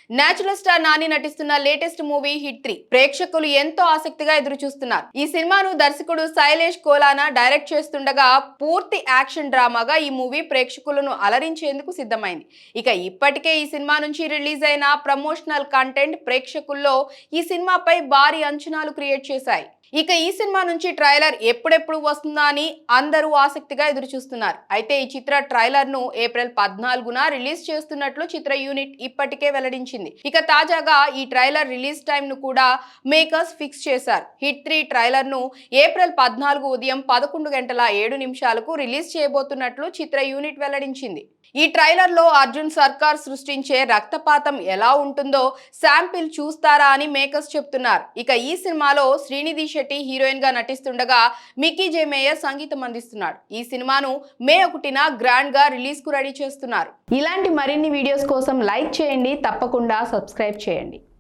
Natural star Nani నటిస్తున్న latest movie hit 3 ప్రేక్షకులు ఎంతో ఆసక్తిగా ఎదురు చూస్తున్నారు. ఈ సినిమాను దర్శకుడు శైలేష్ కోలానా డైరెక్ట్ చేస్తుండగా పూర్తి యాక్షన్ డ్రామాగా ఈ మూవీ ప్రేక్షకులను అలరించేందుకు సిద్ధమైంది. ఇక ఇప్పటికే ఈ సినిమా నుంచి రిలీజ్ అయిన ప్రమోషనల్ కంటెంట్ ప్రేక్షకుల్లో ఈ సినిమాపై భారీ అంచనాలు క్రియేట్ చేశాయి. ఇక ఈ సినిమా నుంచి ట్రైలర్ ఎప్పుడెప్పుడు వస్తుందా అని అందరూ ఆసక్తిగా ఎదురు చూస్తున్నారు. అయితే ఈ చిత్ర ట్రైలర్ ను ఏప్రిల్ 14న రిలీజ్ చేస్తున్నట్లు చిత్ర యూనిట్ ఇప్పటికే వెల్లడించింది. ఇక తాజాగా ఈ ట్రైలర్ రిలీజ్ టైం ను కూడా మేకర్స్ ఫిక్స్ చేశారు. హిట్ 3 ట్రైలర్ ను ఏప్రిల్ 14 ఉదయం 11:07 రిలీజ్ చేయబోతున్నట్లు చిత్ర యూనిట్ వెల్లడించింది. ఈ ట్రైలర్ లో అర్జున్ సర్కార్ సృష్టించే రక్తపాతం ఎలా ఉంటుందో శాంపిల్ చూస్తారా అని మేకర్స్ చెప్తున్నారు. ఇక ఈ సినిమాలో శ్రీనిధి శెట్టి హీరోయిన్ గా నటిస్తుండగా మికీ జే మేయర్ సంగీతం అందిస్తున్నాడు. ఈ సినిమాను మే 1న గ్రాండ్ గా రిలీజ్ కు రెడీ చేస్తున్నారు. ఇలాంటి మరిన్ని వీడియోస్ కోసం లైక్ చేయండి, తప్పకుండా సబ్స్క్రైబ్ చేయండి.